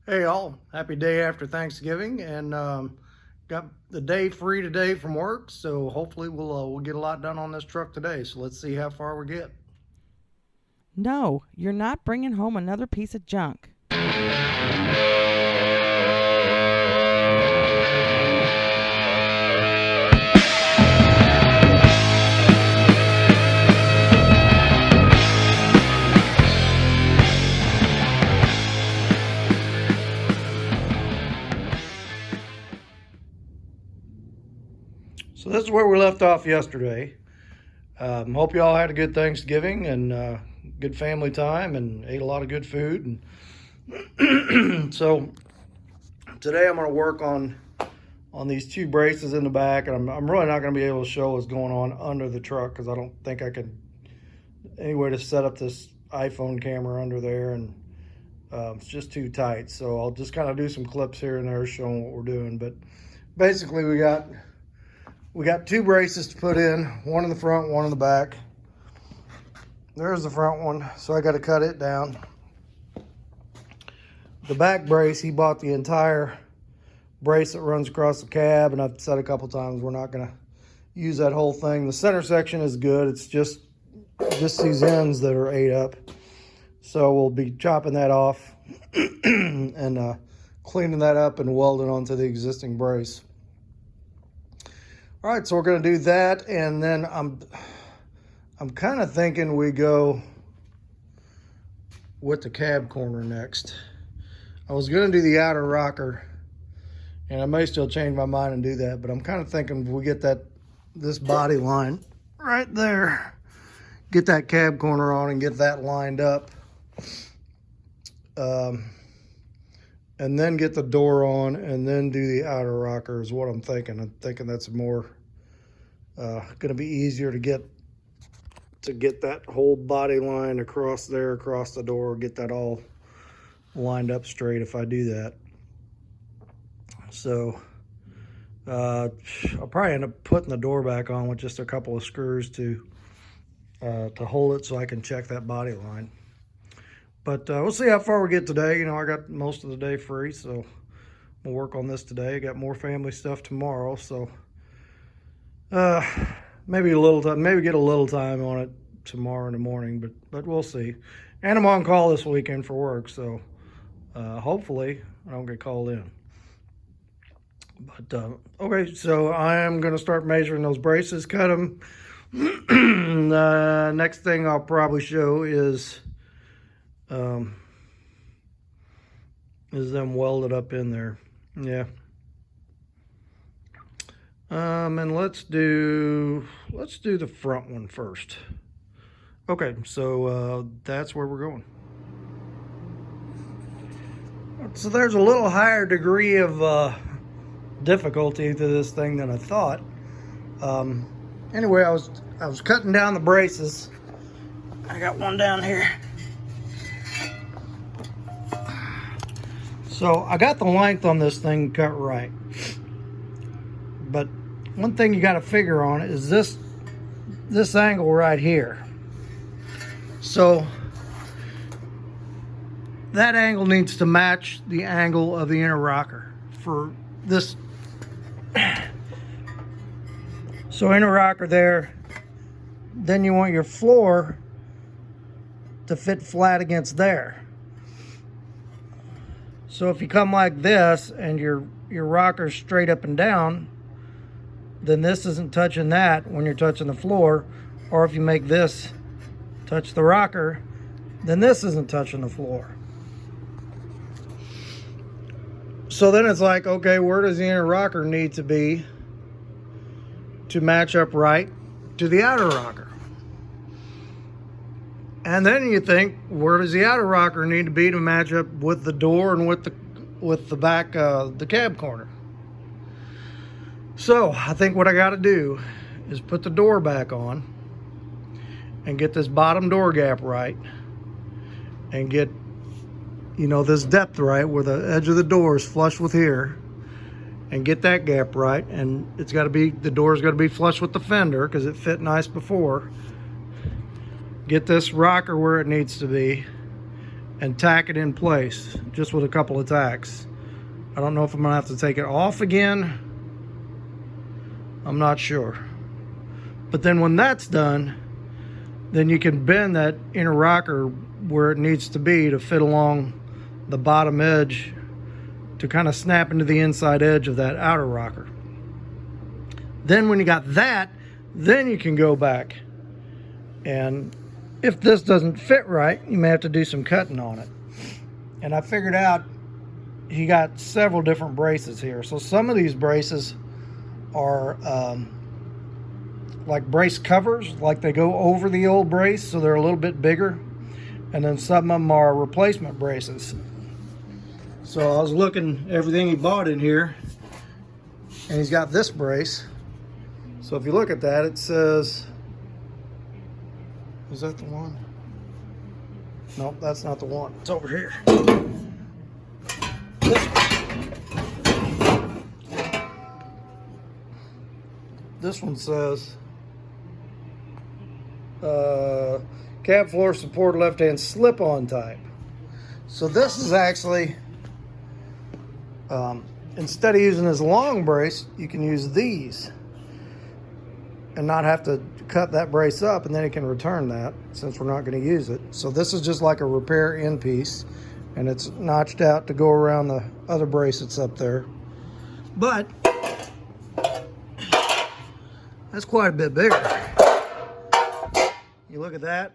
Hey all, happy day after Thanksgiving, and got the day free today from work, so hopefully we'll get a lot done on this truck today. So let's see how far we get. No, you're not bringing home another piece of junk. So this is where we left off yesterday. Hope you all had a good Thanksgiving and good family time and ate a lot of good food. And so today I'm going to work on these two braces in the back, and I'm really not going to be able to show what's going on under the truck because I don't think I can any way to set up this iPhone camera under there, and it's just too tight. So I'll just kind of do some clips here and there showing what we're doing. But basically we got two braces to put in, one in the front, one in the back. There's the front one, so I got to cut it down. The back brace, he bought the entire brace that runs across the cab, and I've said a couple times we're not going to use that whole thing. The center section is good. It's just these ends that are ate up. So we'll be chopping that off and cleaning that up and welding onto the existing brace. All right, so we're going to do that, and then I'm kind of thinking we go with the cab corner next. I was going to do the outer rocker, and I may still change my mind and do that, but I'm kind of thinking we get this body line right there, get that cab corner on and get that lined up, and then get the door on and then do the outer rocker is what I'm thinking. I'm thinking that's more going to be easier to get that whole body line across the door, get that all lined up straight if I do that. So I'll probably end up putting the door back on with just a couple of screws to hold it so I can check that body line. But we'll see how far we get today. You know, I got most of the day free, so we'll work on this today. I got more family stuff tomorrow, so maybe a little time, maybe get a little time on it tomorrow in the morning, but we'll see. And I'm on call this weekend for work, so hopefully I don't get called in. But okay, so I am going to start measuring those braces, cut them. Next thing I'll probably show is them welded up in there. Yeah. And let's do the front one first. Okay, so that's where we're going. So there's a little higher degree of difficulty to this thing than I thought. Anyway, I was cutting down the braces. I got one down here. So I got the length on this thing cut right. But one thing you got to figure on is this angle right here. So that angle needs to match the angle of the inner rocker for this. So inner rocker there, then you want your floor to fit flat against there. So if you come like this and your rocker's straight up and down, then this isn't touching that when you're touching the floor. Or if you make this touch the rocker, then this isn't touching the floor. So then it's like, okay, where does the inner rocker need to be to match up right to the outer rocker? And then you think, where does the outer rocker need to be to match up with the door and with the back, the cab corner? So I think what I got to do is put the door back on and get this bottom door gap right and get, you know, this depth right where the edge of the door is flush with here, and get that gap right. And it's got to be, the door's got to be flush with the fender because it fit nice before. Get this rocker where it needs to be, and tack it in place just with a couple of tacks. I don't know if I'm gonna have to take it off again. I'm not sure. But then when that's done, then you can bend that inner rocker where it needs to be to fit along the bottom edge to kind of snap into the inside edge of that outer rocker. Then when you got that, then you can go back, and if this doesn't fit right, you may have to do some cutting on it. And I figured out he got several different braces here. So some of these braces are like brace covers, like they go over the old brace, so they're a little bit bigger. And then some of them are replacement braces. So I was looking everything he bought in here, and he's got this brace. So if you look at that, it says, is that the one? Nope, that's not the one. It's over here. This one says cab floor support left-hand slip-on type. So this is actually, instead of using this long brace, you can use these and not have to cut that brace up, and then you can return that since we're not going to use it. So this is just like a repair end piece, and it's notched out to go around the other brace that's up there. But that's quite a bit bigger. You look at that,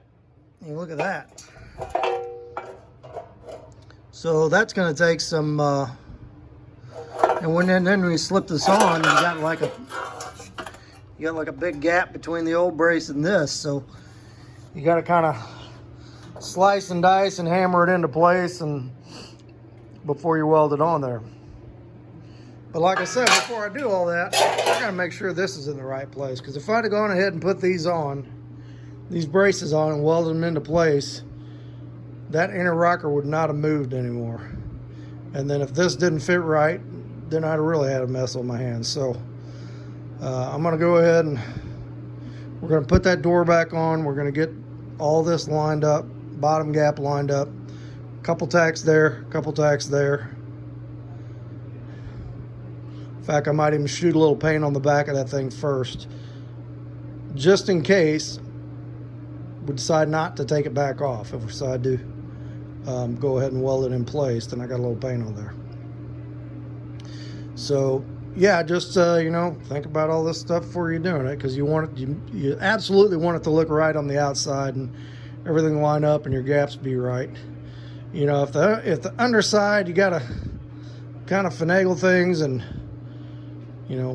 and you look at that. So that's going to take some, and then we slip this on, you got like a big gap between the old brace and this. So you got to kind of slice and dice and hammer it into place and before you weld it on there. But like I said, before I do all that, I got to make sure this is in the right place, because if I'd have gone ahead and put these braces on and welded them into place, that inner rocker would not have moved anymore. And then if this didn't fit right, then I'd have really had a mess on my hands. So I'm going to go ahead and we're going to put that door back on. We're going to get all this lined up, bottom gap lined up. A couple tacks there, a couple tacks there. In fact, I might even shoot a little paint on the back of that thing first, just in case we decide not to take it back off. If we decide to go ahead and weld it in place, then I got a little paint on there. So yeah, just think about all this stuff before you're doing it, because you absolutely want it to look right on the outside and everything line up and your gaps be right. If the underside, you gotta kind of finagle things and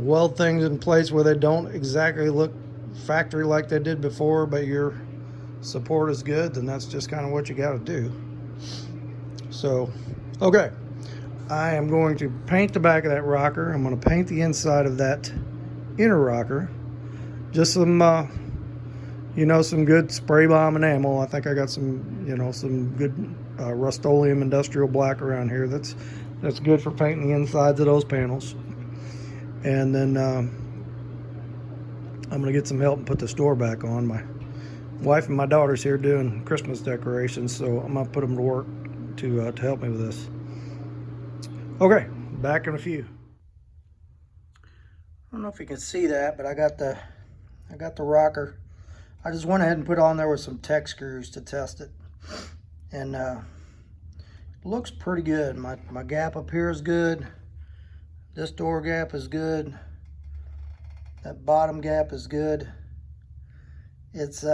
weld things in place where they don't exactly look factory like they did before, but your support is good, then that's just kind of what you got to do. So okay, I am going to paint the back of that rocker. I'm going to paint the inside of that inner rocker. Just some some good spray bomb enamel. I think I got some some good Rust-Oleum industrial black around here. That's good for painting the insides of those panels. And then I'm going to get some help and put this door back on. My wife and my daughter's here doing Christmas decorations, so I'm going to put them to work to help me with this. Okay, back in a few. I don't know if you can see that, but I got the rocker. I just went ahead and put on there with some tech screws to test it, and it looks pretty good. My gap up here is good. This door gap is good. That bottom gap is good. It's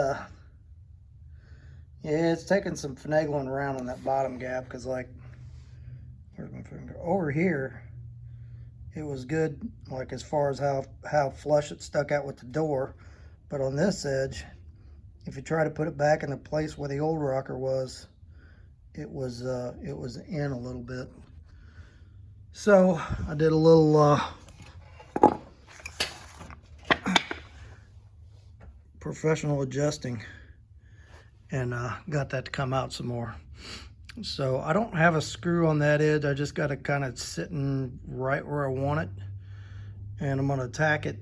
it's taking some finagling around on that bottom gap, because where's my finger? Over here, it was good, like as far as how flush it stuck out with the door. But on this edge, if you try to put it back in the place where the old rocker was, it was in a little bit. So I did a little professional adjusting and got that to come out some more. So I don't have a screw on that edge. I just got it kind of sitting right where I want it, and I'm going to tack it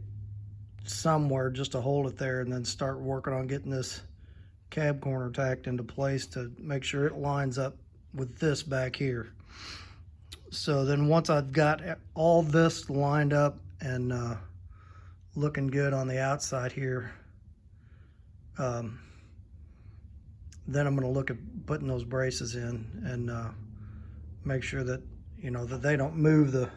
somewhere just to hold it there, and then start working on getting this cab corner tacked into place to make sure it lines up with this back here. So then once I've got all this lined up and looking good on the outside here, then I'm going to look at putting those braces in and make sure that, that they don't move the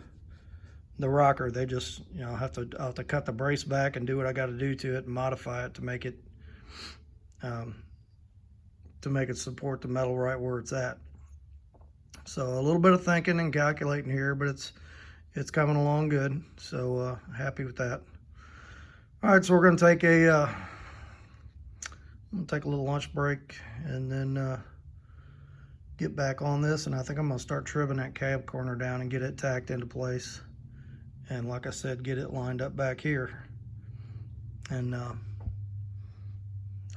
rocker. They just, I'll have to cut the brace back and do what I got to do to it and modify it to make it support the metal right where it's at. So a little bit of thinking and calculating here, but it's coming along good. So happy with that. All right, so we're going to take a little lunch break and then get back on this. And I think I'm going to start trimming that cab corner down and get it tacked into place. And like I said, get it lined up back here. And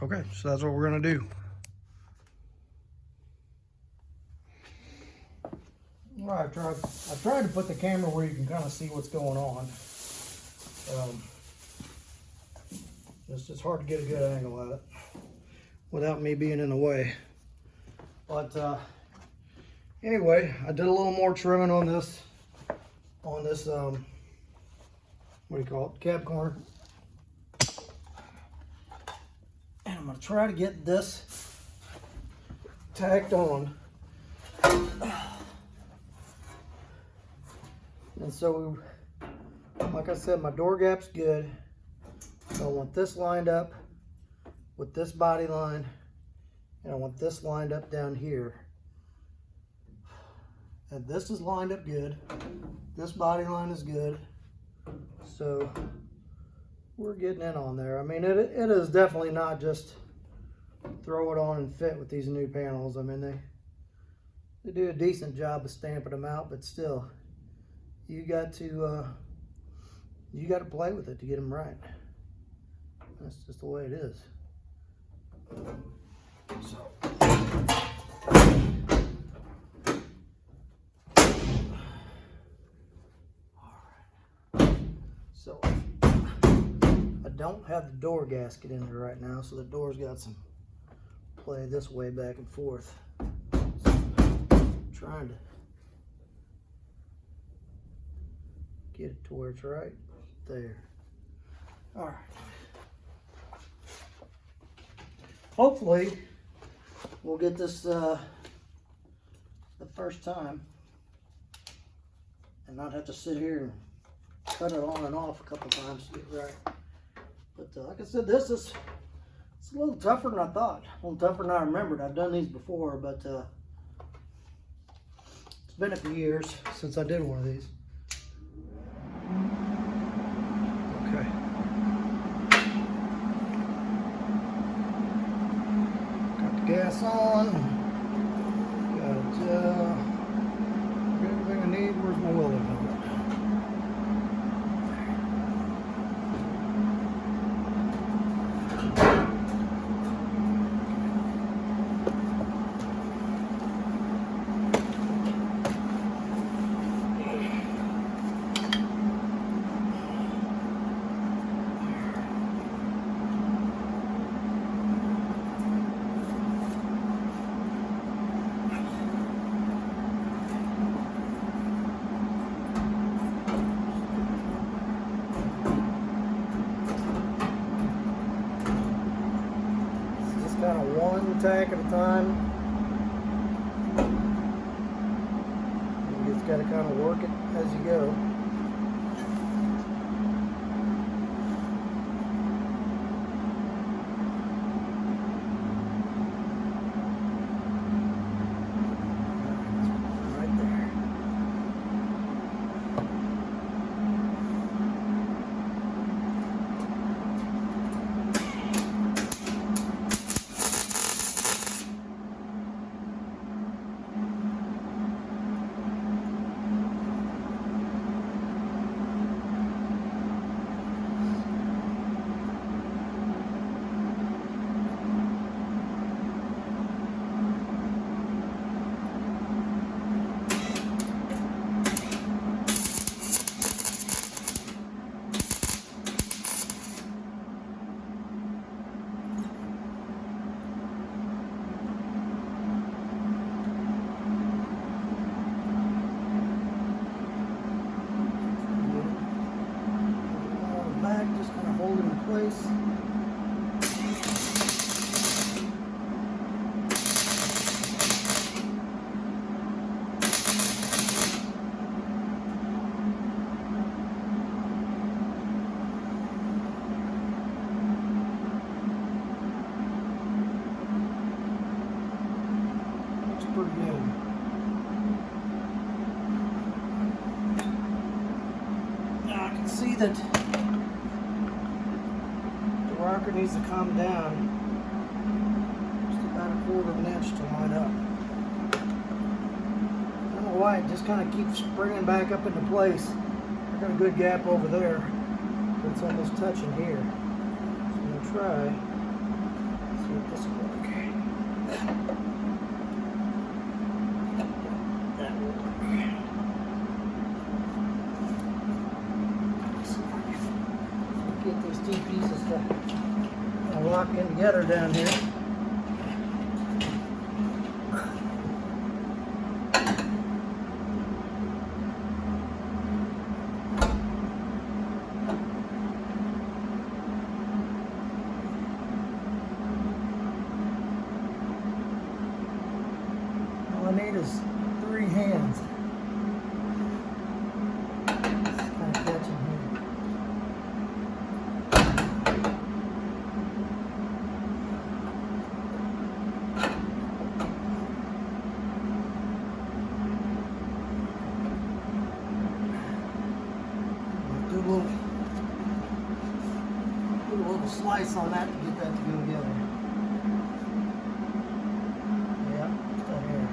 okay, so that's what we're going to do. All right, I've tried to put the camera where you can kind of see what's going on. It's just hard to get a good angle at it without me being in the way. But anyway, I did a little more trimming on this what do you call it, cab corner. And I'm going to try to get this tacked on. And so, like I said, my door gap's good. So I want this lined up with this body line, and I want this lined up down here. And this is lined up good. This body line is good. So we're getting in on there. I mean, it is definitely not just throw it on and fit with these new panels. I mean, they do a decent job of stamping them out, but still, you got to play with it to get them right. That's just the way it is. So I don't have the door gasket in there right now, so the door's got some play this way back and forth. So I'm trying to get it to where it's right there. All right. Hopefully we'll get this the first time and not have to sit here and cut it on and off a couple times to get right. But like I said, it's a little tougher than I thought. A little tougher than I remembered. I've done these before, but it's been a few years since I did one of these. Okay. Got the gas on. Got everything I need. Where's my welding helmet? Kind of one tack at a time. You just got to kind of work it as you go. Right there. place. Looks pretty good. Now I can see that the rocker needs to come down just about 1/4 of an inch to line up. I don't know why it just kind of keeps springing back up into place. I got a good gap over there, but it's almost touching here. So I'm gonna try, see if this will work. That will work. Get these two pieces to lock in together down here. All I need is 3 hands. It's kind of catching here. Do a little slice on that to get that to go together. Yeah, just that here.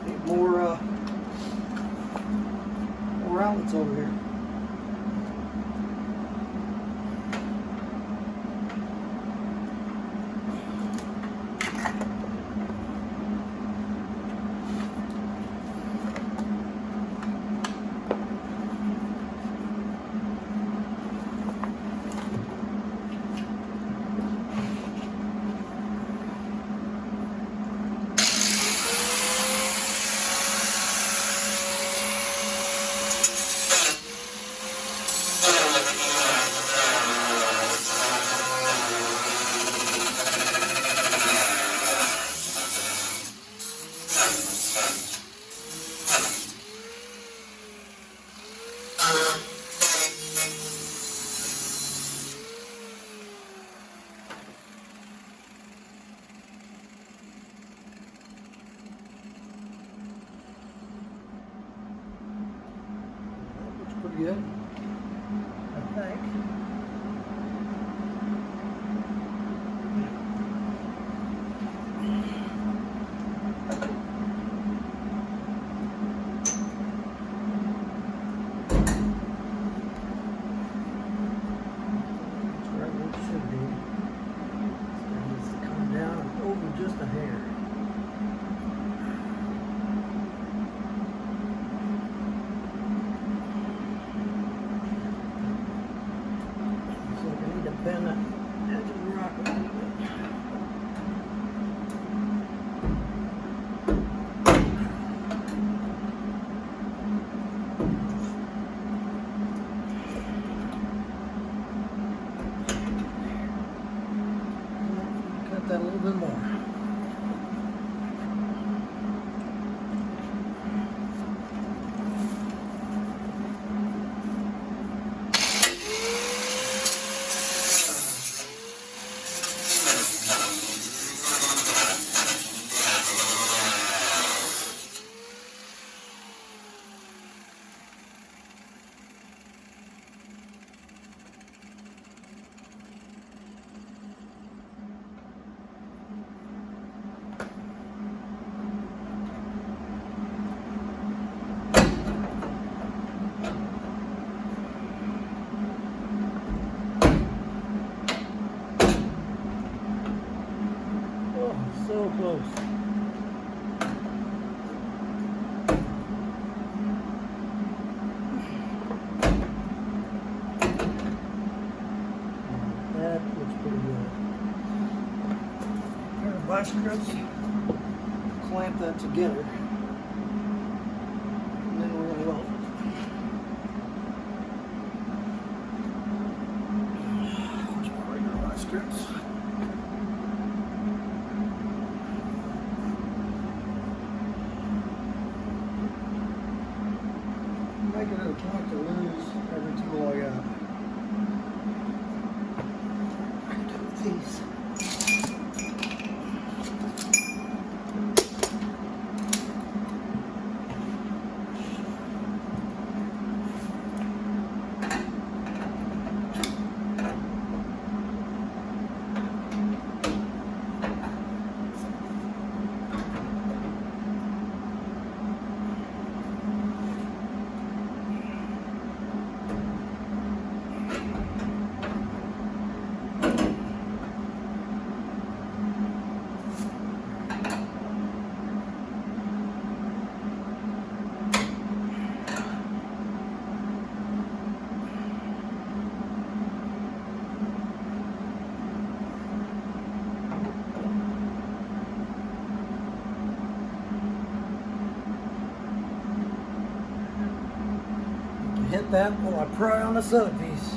Need more outlets over here. Pretty good, I think. That's right where it should be. So it needs to come down and over just a hair. Bend that edge of the rock a little bit. Cut that a little bit more. So close. That looks pretty good. Pair of vice grips. Clamp that together. secrets. Making it a point to lose every tool I got. I can do these. Hit that while I pry on this other piece.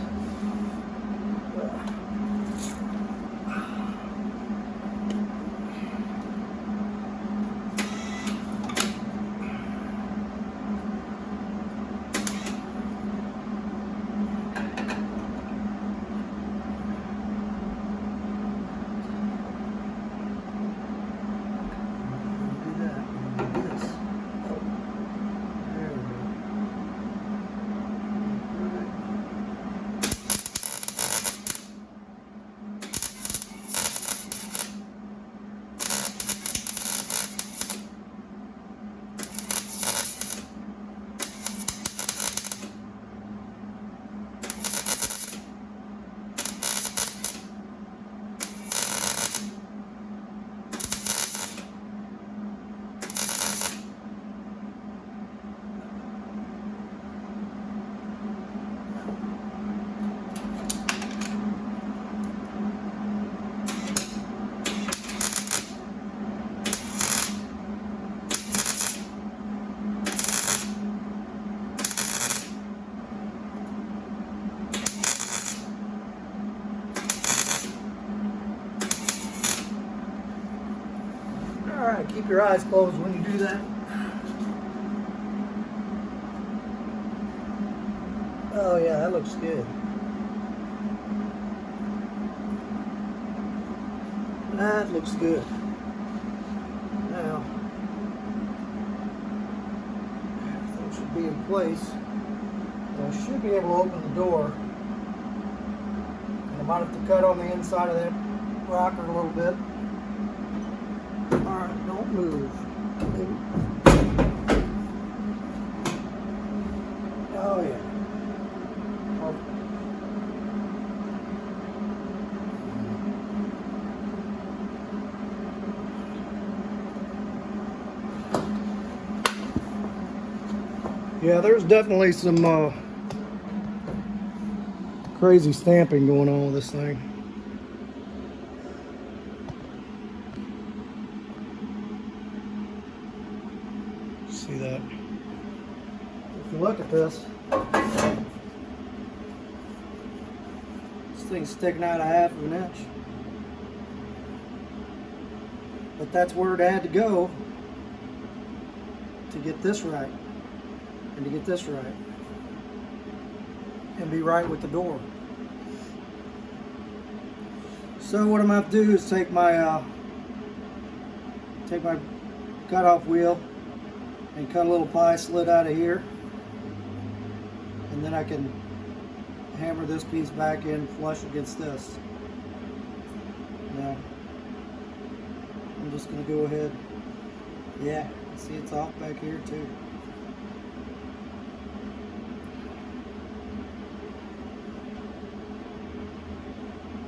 Alright, keep your eyes closed when you do that. Oh yeah, that looks good. That looks good. Now, everything should be in place. I should be able to open the door. And I might have to cut on the inside of that rocker a little bit. Alright, don't move. Oh yeah. Yeah, there's definitely some crazy stamping going on with this thing. See that? If you look at this thing's sticking out a half of an inch. But that's where it had to go to get this right. And to get this right. And be right with the door. So what I'm going to have to do is take my cutoff wheel and cut a little pie slit out of here. And then I can hammer this piece back in flush against this. Now, I'm just going to go ahead. Yeah, see it's off back here too.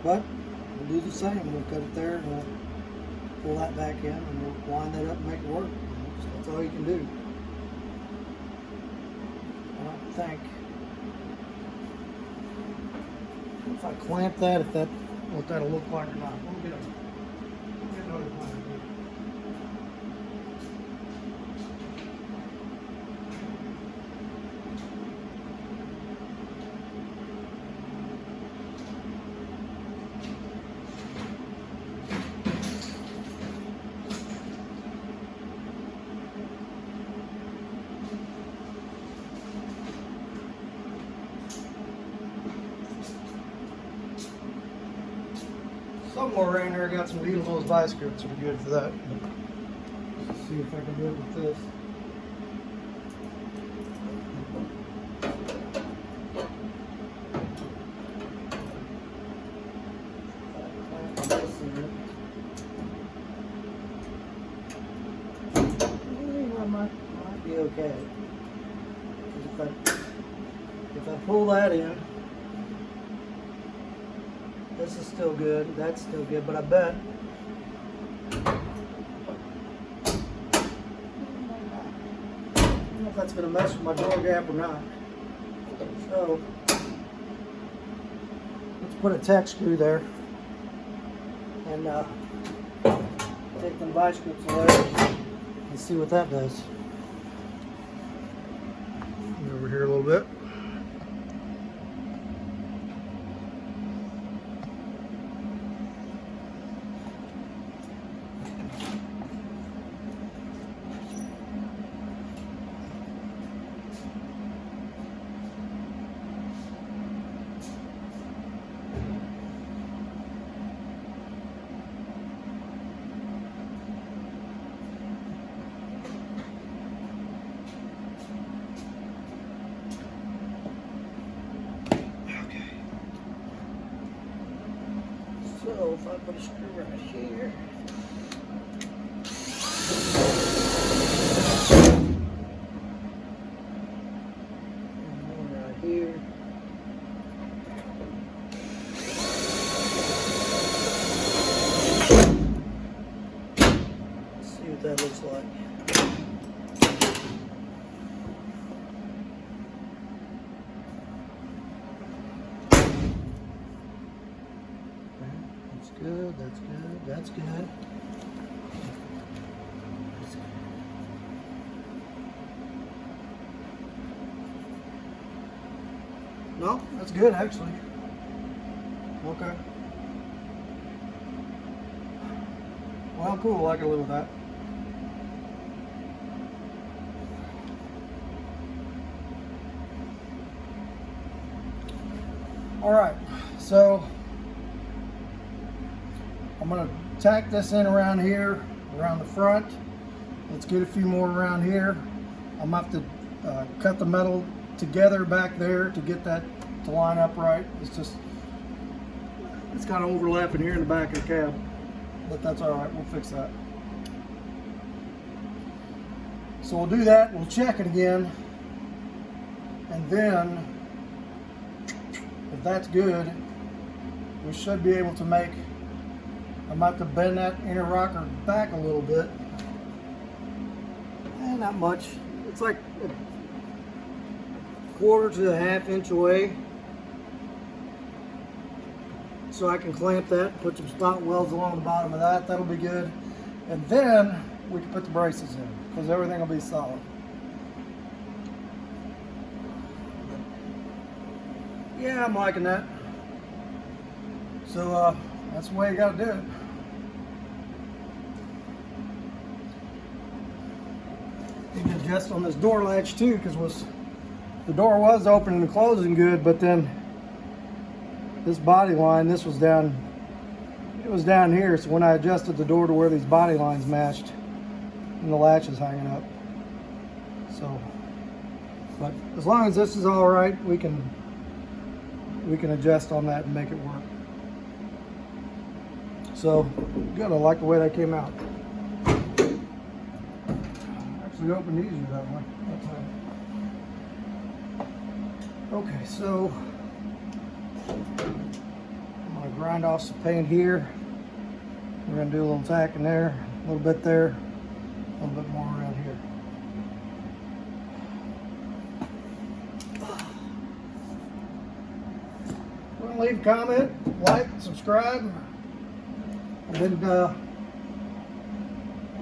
But we'll do the same. We'll cut it there and we'll pull that back in and we'll line that up and make it work. So that's all you can do. I don't think. If I clamp that, what that'll look like or not. We'll get another clamp here. Somewhere around here I got some Beetlejuice vice grips that are good for that. Let's see if I can do it with this. Might be okay. If I pull that in, this is still good, that's still good, but I bet I don't know if that's going to mess with my door gap or not. So let's put a Tech screw there and take them vice grips away and see what that does. Over here a little bit. So if I put a screw right here, and one right here, let's see what that looks like. Good, that's good, that's good. No, that's good actually. Okay. Well, cool, I can live with that. All right, so I'm going to tack this in around here, around the front. Let's get a few more around here. I'm going to have to cut the metal together back there to get that to line up right. It's got an overlap in here in the back of the cab, but that's all right, we'll fix that. So we'll do that, we'll check it again, and then if that's good, we should be able to make, I might have to bend that inner rocker back a little bit. Not much. It's like a quarter to a half inch away. So I can clamp that, put some spot welds along the bottom of that. That'll be good. And then we can put the braces in because everything will be solid. Yeah, I'm liking that. So that's the way you got to do it. You can adjust on this door latch too, because the door was opening and closing good, but then this body line, it was down here, so when I adjusted the door to where these body lines matched, and the latch is hanging up. So, but as long as this is all right, we can adjust on that and make it work. So good, I like the way that came out. Actually opened easier that way. Okay, so I'm gonna grind off some paint here. We're gonna do a little tack in there, a little bit there, a little bit more around here. Well, leave a comment, like, subscribe. I've been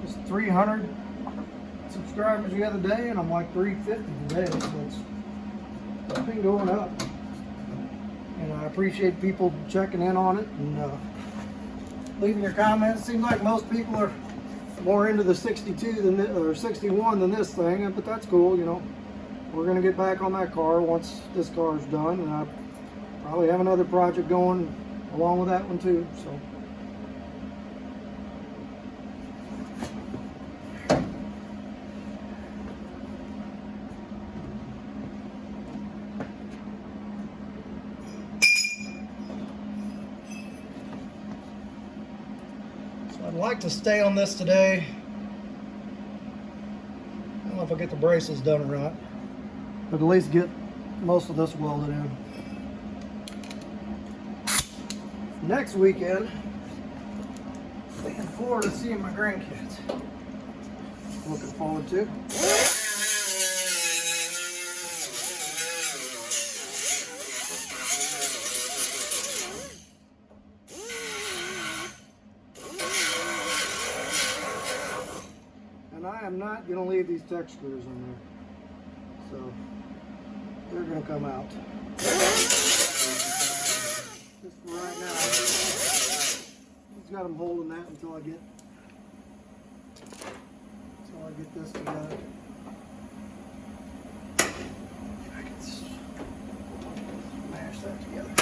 just 300 subscribers the other day, and I'm like 350 today, so it's been going up. And I appreciate people checking in on it and leaving your comments. It seems like most people are more into the 62 than or 61 than this thing, but that's cool, you know. We're gonna get back on that car once this car is done, and I probably have another project going along with that one too. So So I'd like to stay on this today. I don't know if I'll get the braces done or not, but at least get most of this welded in. Next weekend, looking forward to seeing my grandkids. Looking forward to. And I am not going to leave these tech screws in there. So they're going to come out. Just for right now. Just got them holding that until I get this together. I can smash that together.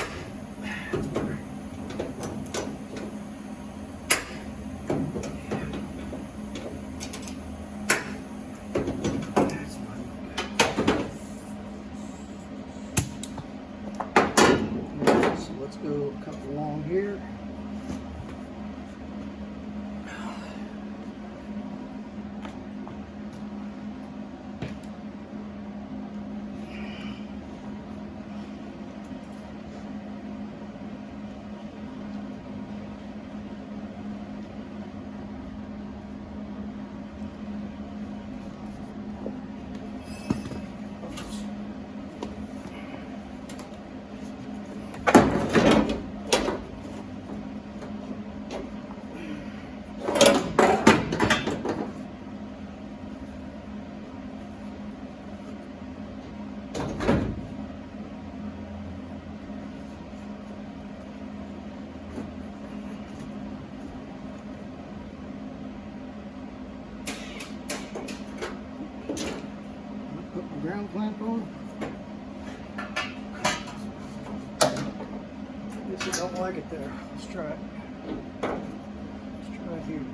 So let's go a couple along here. Put my ground clamp on. Guess I don't like it there. Let's try it. Let's try it here.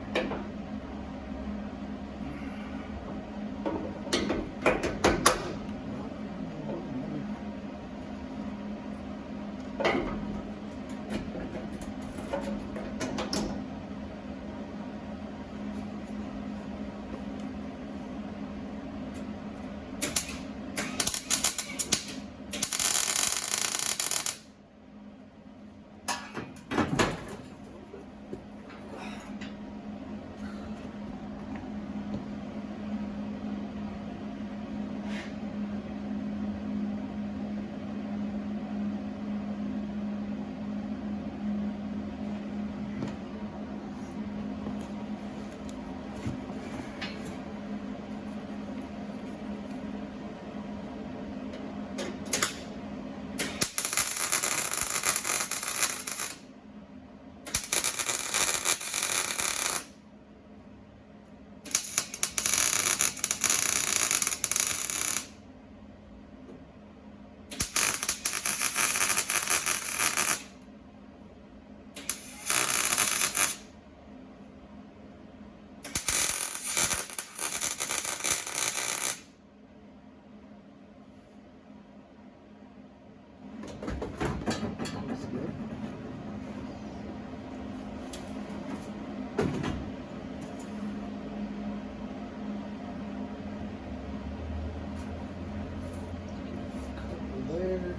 There.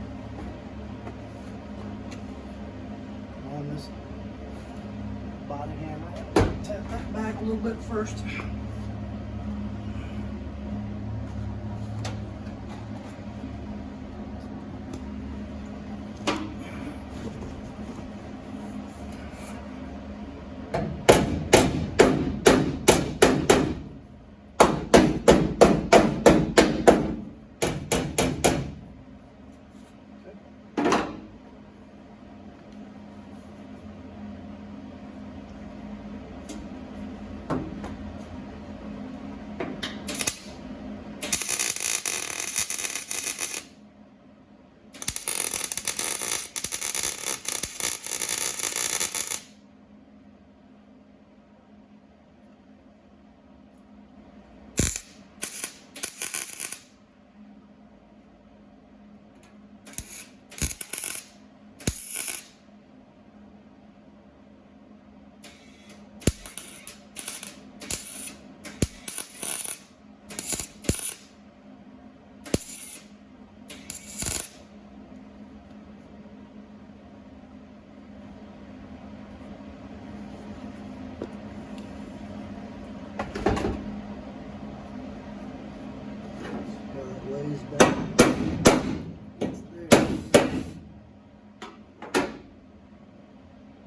On this body hammer, tap that back a little bit first.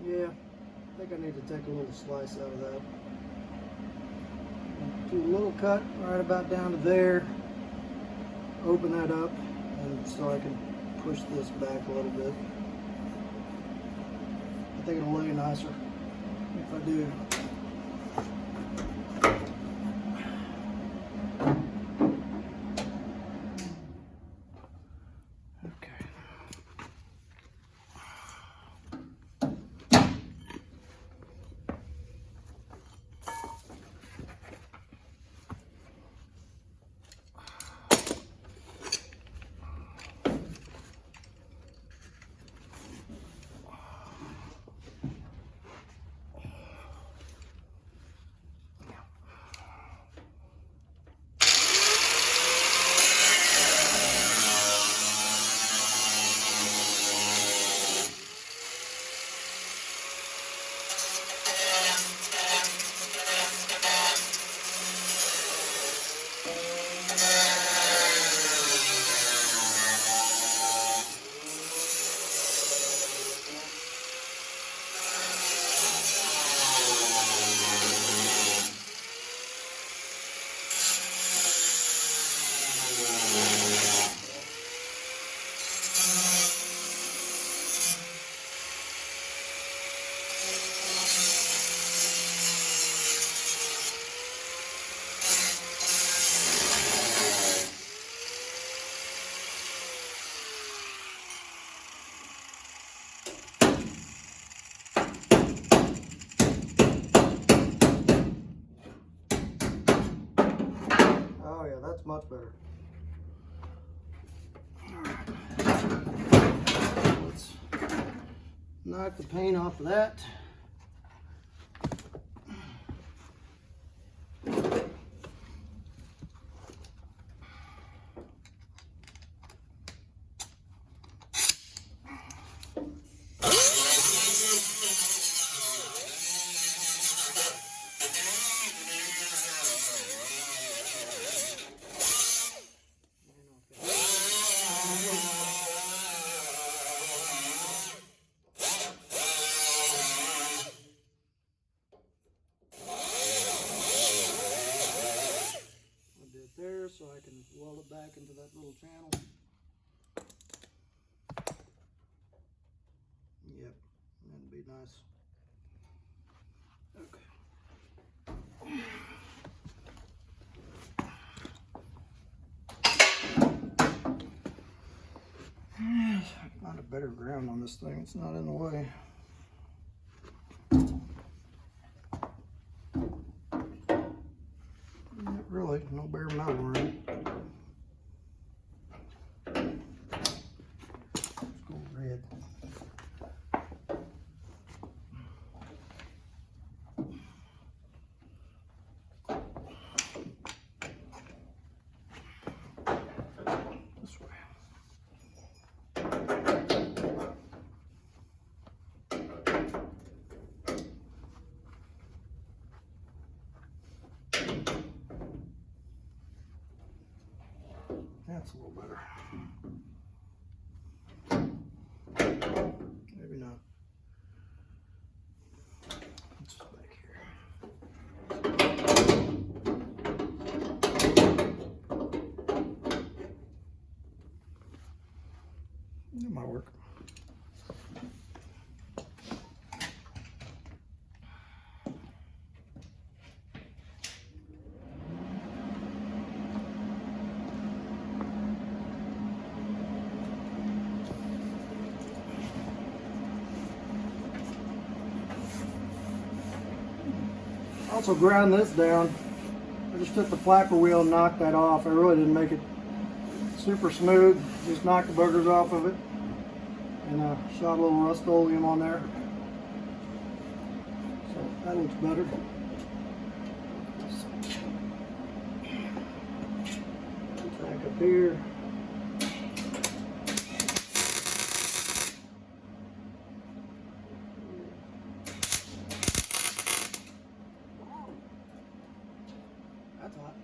Yeah, I think I need to take a little slice out of that. Do a little cut right about down to there. Open that up, and so I can push this back a little bit. I think it'll lay nicer if I do. Oh yeah, that's much better. Let's knock the paint off of that. There so I can weld it back into that little channel. Yep, that'd be nice. Okay. Find a better ground on this thing. It's not in the way. Not really, no bare metal around. Let's go red. This way. That's a little better. Maybe not. Let's just back here. That might work. Also ground this down. I just took the flapper wheel and knocked that off. I really didn't make it super smooth. Just knocked the boogers off of it and shot a little Rust-Oleum on there. So that looks better. Back up here. That's hot.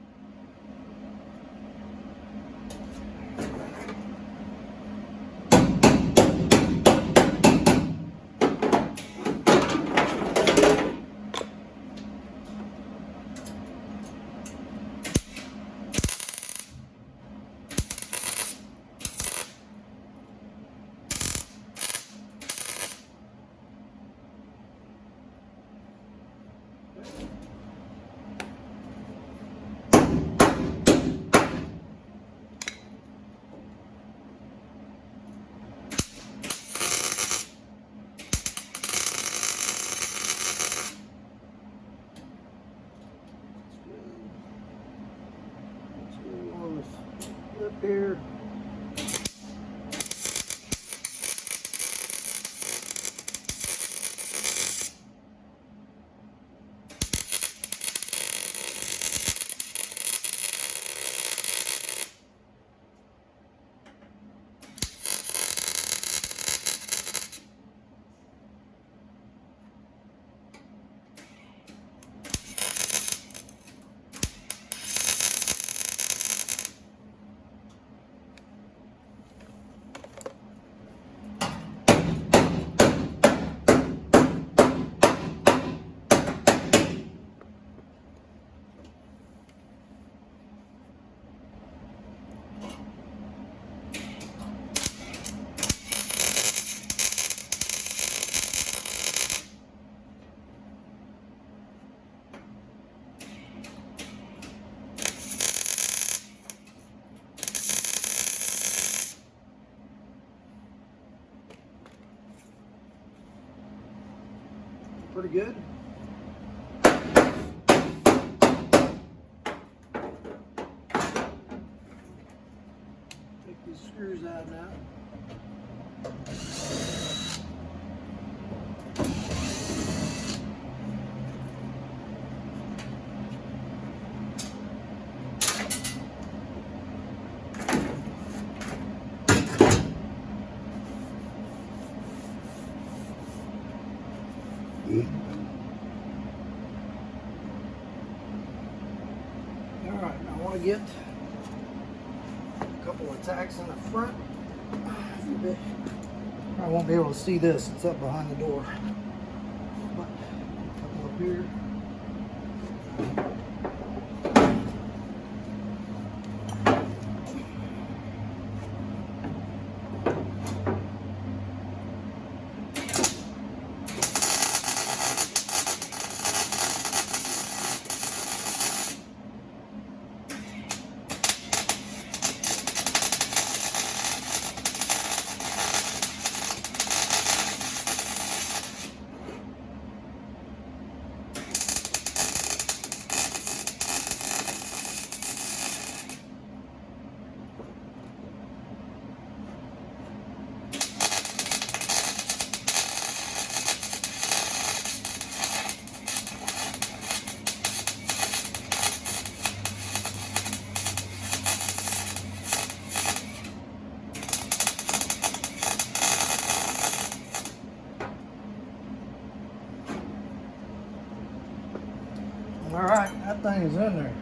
Up here. Pretty good. Take these screws out now. Alright, I want to get a couple of tacks in the front. I won't be able to see this, it's up behind the door. But a couple up here. Alright, that thing is in there.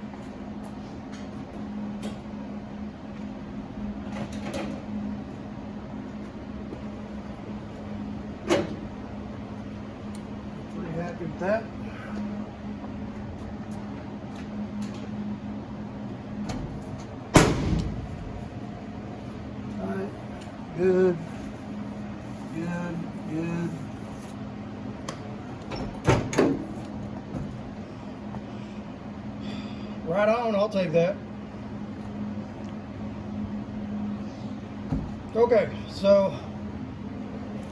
Pretty happy with that. Alright, good, good, good. Right on, I'll take that. Okay, so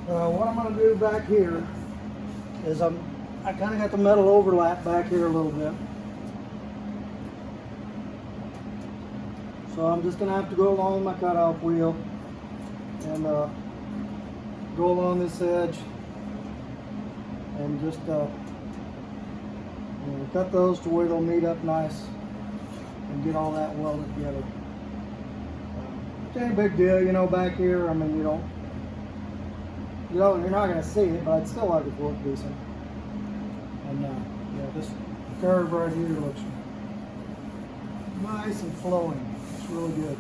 what I'm going to do back here is I kind of got the metal overlap back here a little bit. So I'm just going to have to go along with my cutoff wheel and go along this edge and just cut those to where they'll meet up nice and get all that welded together. It ain't a big deal, you know, back here. I mean, you're not gonna see it, but I'd still like it to look decent. And yeah, this curve right here looks nice and flowing. It's really good.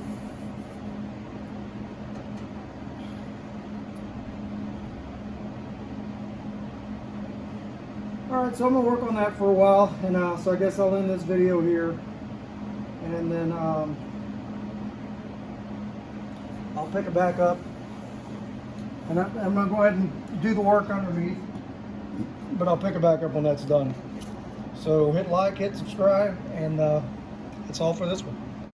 Alright, so I'm going to work on that for a while, and so I guess I'll end this video here, and then I'll pick it back up, and I'm going to go ahead and do the work underneath, but I'll pick it back up when that's done. So hit like, hit subscribe, and that's all for this one.